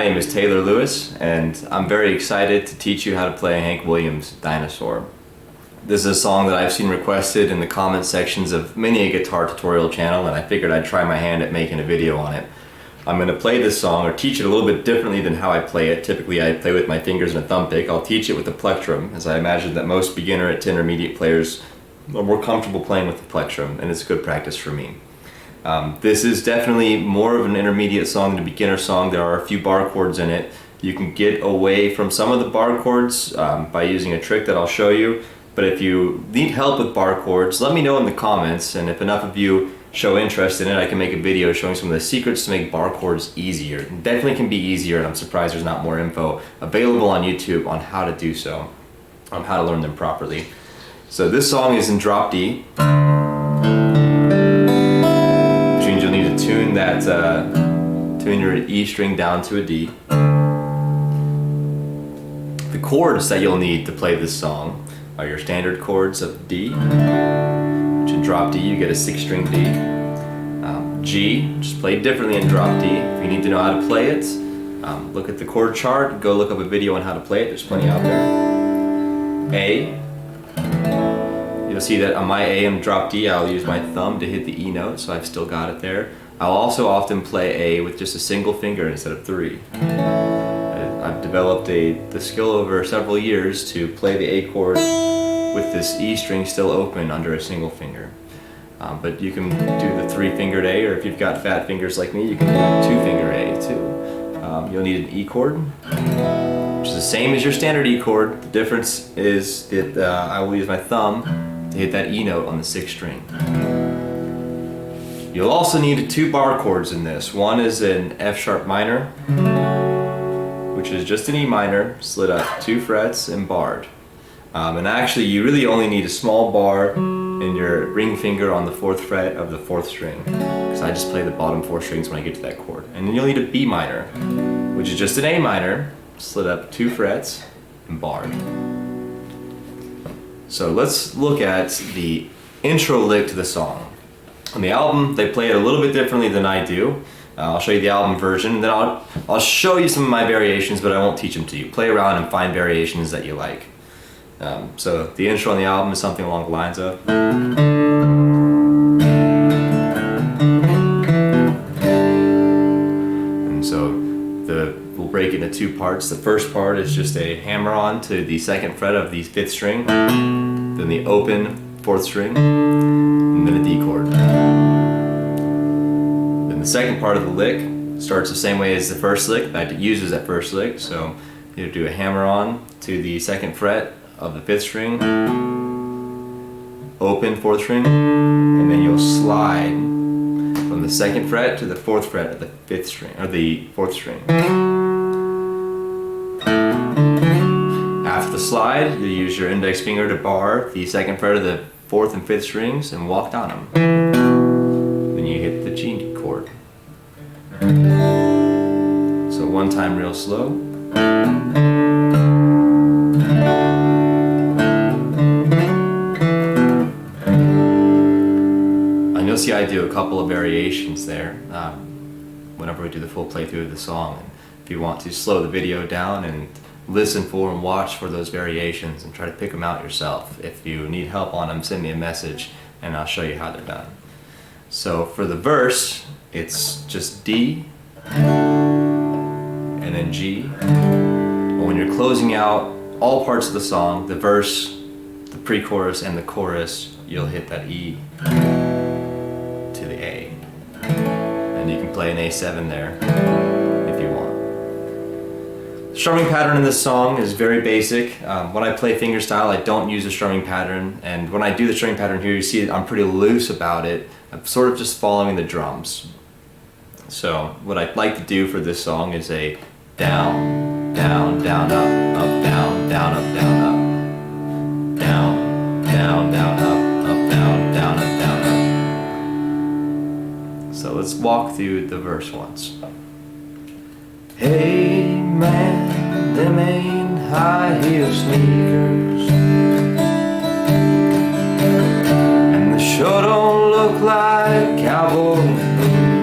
name is Taylor Lewis, and I'm very excited to teach you how to play Hank Williams' Dinosaur. This is a song that I've seen requested in the comment sections of many a guitar tutorial channel, and I figured I'd try my hand at making a video on it. I'm going to play this song, or teach it a little bit differently than how I play it. Typically I play with my fingers and a thumb pick. I'll teach it with the plectrum, as I imagine that most beginner to intermediate players are more comfortable playing with the plectrum, and it's good practice for me. This is definitely more of an intermediate song than a beginner song. There are a few bar chords in it. You can get away from some of the bar chords by using a trick that I'll show you. But if you need help with bar chords, let me know in the comments, and if enough of you show interest in it, I can make a video showing some of the secrets to make bar chords easier. It definitely can be easier, and I'm surprised there's not more info available on YouTube on how to do so, on how to learn them properly. So this song is in drop D, which means you'll need to tune that, tune your E string down to a D. The chords that you'll need to play this song are your standard chords of D, which in drop D you get a 6-string D. G, just played differently in drop D. If you need to know how to play it, look at the chord chart, go look up a video on how to play it, there's plenty out there. A, you'll see that on my A and drop D I'll use my thumb to hit the E note, so I've still got it there. I'll also often play A with just a single finger instead of 3. I've developed the skill over several years to play the A chord with this E string still open under a single finger. But you can do the 3-fingered A, or if you've got fat fingers like me, you can do a 2-finger A too. You'll need an E chord, which is the same as your standard E chord. The difference is that I will use my thumb to hit that E note on the 6th string. You'll also need 2 bar chords in this. One is an F sharp minor, which is just an E minor, slid up 2 frets and barred. And actually you really only need a small bar in your ring finger on the 4th fret of the 4th string, because I just play the bottom 4 strings when I get to that chord. And then you'll need a B minor, which is just an A minor, slid up 2 frets and barred. So let's look at the intro lick to the song. On the album they play it a little bit differently than I do. I'll show you the album version, then I'll show you some of my variations, but I won't teach them to you. Play around and find variations that you like. So the intro on the album is something along the lines of, and so we'll break it into 2 parts. The first part is just a hammer on to the 2nd fret of the 5th string, then the open 4th string, and then a D chord. The second part of the lick starts the same way as the first lick. In fact, it uses that first lick. So you do a hammer on to the 2nd fret of the 5th string, open 4th string, and then you'll slide from the 2nd fret to the 4th fret of the 5th string, or the 4th string. After the slide, you'll use your index finger to bar the 2nd fret of the 4th and 5th strings and walk down them. Then you hit the G chord. So one time real slow. And you'll see I do a couple of variations there whenever we do the full playthrough of the song. And if you want to slow the video down and listen for and watch for those variations and try to pick them out yourself. If you need help on them, send me a message and I'll show you how they're done. So for the verse, it's just D and then G. But when you're closing out all parts of the song, the verse, the pre-chorus, and the chorus, you'll hit that E to the A. And you can play an A7 there if you want. The strumming pattern in this song is very basic. When I play fingerstyle, I don't use a strumming pattern, and when I do the strumming pattern here, you see that I'm pretty loose about it. I'm sort of just following the drums. So what I'd like to do for this song is a down, down, down, up, up, down, down, up, down, up. Down, down, down, up, down, down, up, down, up. So let's walk through the verse once. Hey man, them ain't high heel sneakers, and the sure don't look like cowboy boots.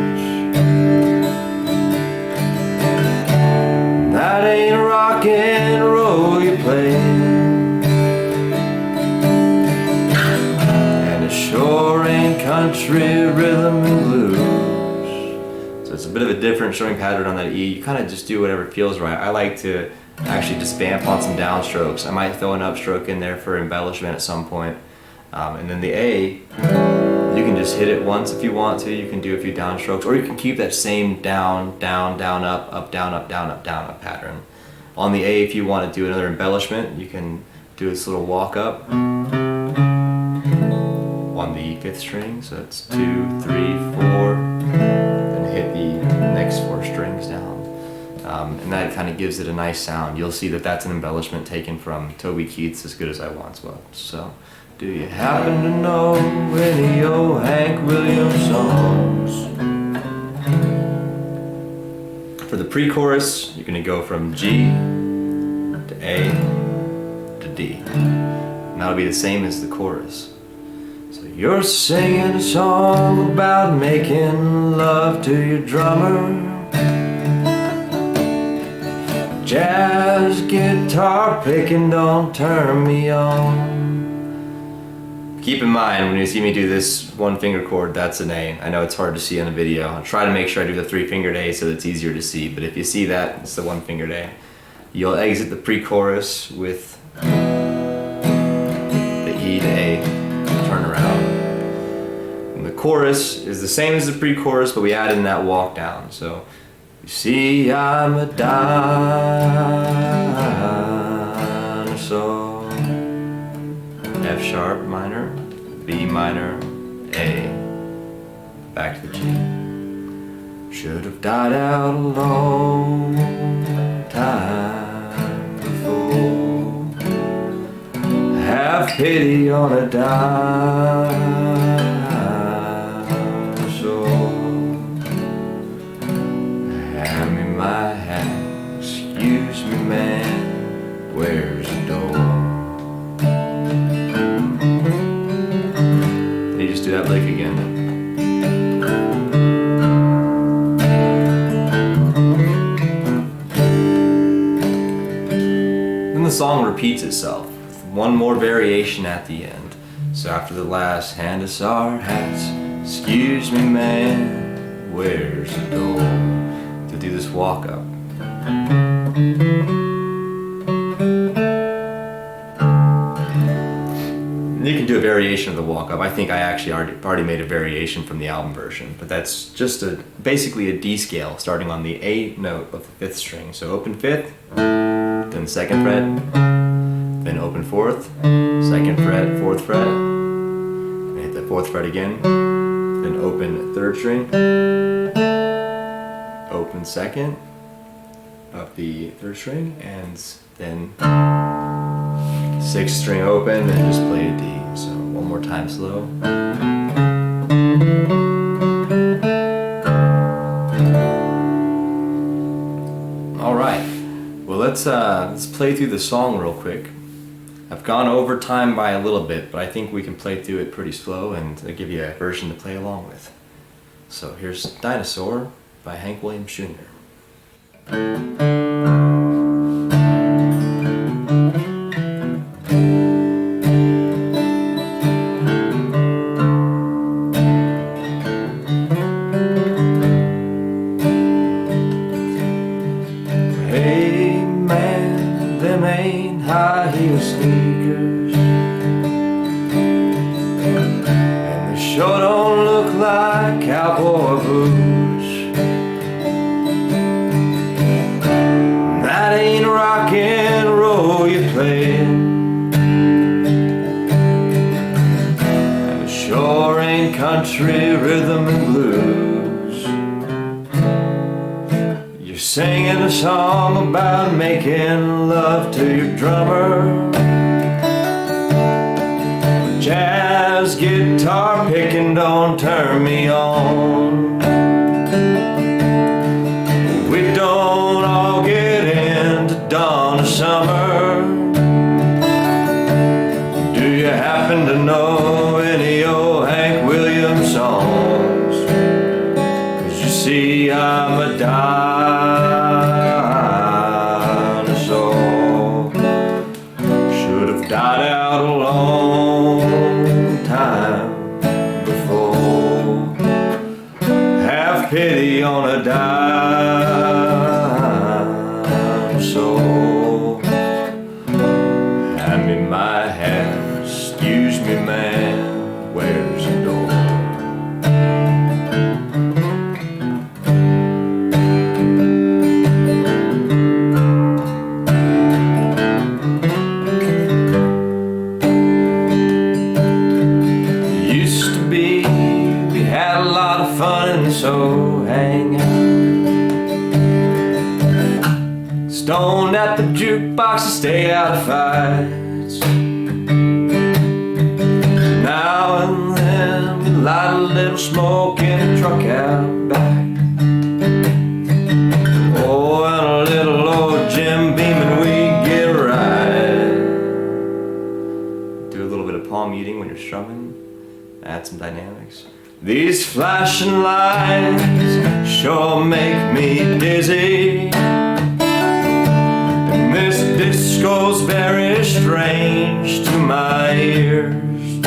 playing, and it sure ain't country rhythm and blues. So it's a bit of a different strumming pattern on that E. You kind of just do whatever feels right. I like to actually just vamp on some downstrokes. I might throw an upstroke in there for embellishment at some point. And then the A, you can just hit it once if you want to. You can do a few downstrokes, or you can keep that same down, down, down, up, down, up, down, up, down, up pattern. On the A, if you want to do another embellishment, you can do this little walk up on the 5th string. So it's 2, 3, 4, then hit the next 4 strings down. And that kind of gives it a nice sound. You'll see that that's an embellishment taken from Toby Keith's As Good As I Once Was. So, do you happen to know any old Hank Williams songs? For the pre-chorus, you're going to go from G to A to D. And that'll be the same as the chorus. So you're singing a song about making love to your drummer. Jazz guitar picking don't turn me on. Keep in mind, when you see me do this 1-finger chord, that's an A. I know it's hard to see on the video. I'll try to make sure I do the 3-fingered A so that it's easier to see, but if you see that, it's the 1-fingered A. You'll exit the pre-chorus with the E to A, turn around. And the chorus is the same as the pre-chorus, but we add in that walk down. So, you see, I'm a dinosaur. F sharp minor, B minor, A, back to the G. Should have died out a long time before. Have pity on a dinosaur. Hand me my hat, excuse me man, where's the door? Just do that lick again. Then the song repeats itself with one more variation at the end. So after the last hand us our hats, excuse me man, where's the door? To do this walk up. You can do a variation of the walk-up. I think I actually already made a variation from the album version, but that's just basically a D scale starting on the A note of the 5th string. So open 5th, then 2nd fret, then open 4th, 2nd fret, 4th fret, and hit the 4th fret again, then open 3rd string, open 2nd, up the 3rd string, and then 6th string open, and just play a D. So one more time slow. All right. Well, let's play through the song real quick. I've gone over time by a little bit, but I think we can play through it pretty slow, and I'll give you a version to play along with. So here's Dinosaur by Hank Williams Jr. High heel sneakers, and they sure don't look like cowboy boots. That ain't rock and roll you're playing, and it sure ain't country rhythm and blues. You're singing a song about making love to your drummer. Jazz guitar picking don't turn me on. We don't all get into dawn of summer. Do you happen to know any old Hank Williams songs? 'Cause you see I'm a dinosaur. Stoned at the jukebox to stay out of fights. Now and then we light a little smoke in a truck out back. Oh, and a little old Jim Beam and we get right. Do a little bit of palm muting when you're strumming. Add some dynamics. These flashing lights sure make me dizzy. And this disco's very strange to my ears.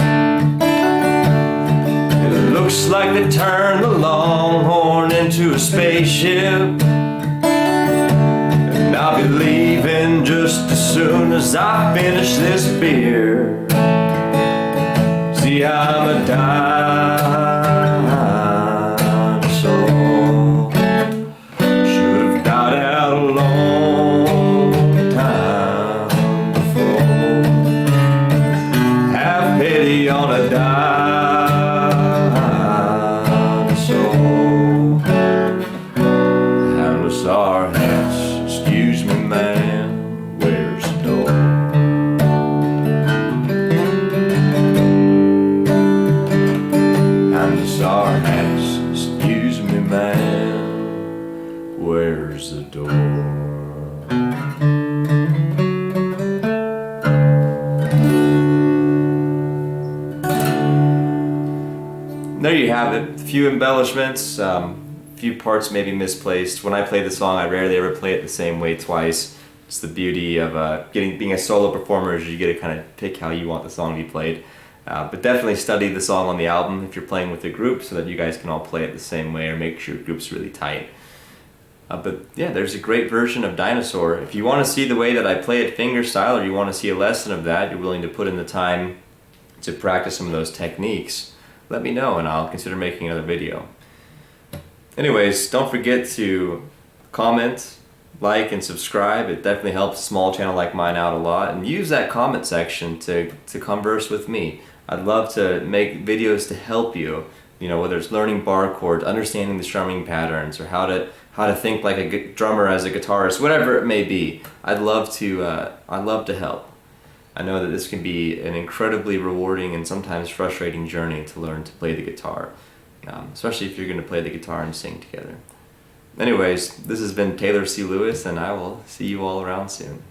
It looks like they turned the Longhorn into a spaceship. And I'll be leaving just as soon as I finish this beer. See, I'm a dinosaur. Should have died out a long time before. Have pity on a dinosaur. Dinosaur hats, excuse me man, where's the door? Dinosaur hats, excuse me man, where's the door? There you have it. A few embellishments, a few parts maybe misplaced. When I play the song, I rarely ever play it the same way twice. It's the beauty of being a solo performer, is you get to kind of pick how you want the song to be played. But definitely study the song on the album if you're playing with a group, so that you guys can all play it the same way, or make sure your group's really tight. But yeah, there's a great version of Dinosaur. If you want to see the way that I play it fingerstyle, or you want to see a lesson of that, you're willing to put in the time to practice some of those techniques, let me know and I'll consider making another video. Anyways, don't forget to comment, like, and subscribe. It definitely helps a small channel like mine out a lot. And use that comment section to converse with me. I'd love to make videos to help you, whether it's learning bar chords, understanding the strumming patterns, or how to think like a drummer as a guitarist, whatever it may be. I'd love to help. I know that this can be an incredibly rewarding and sometimes frustrating journey to learn to play the guitar, especially if you're going to play the guitar and sing together. Anyways, this has been Taylor C. Lewis, and I will see you all around soon.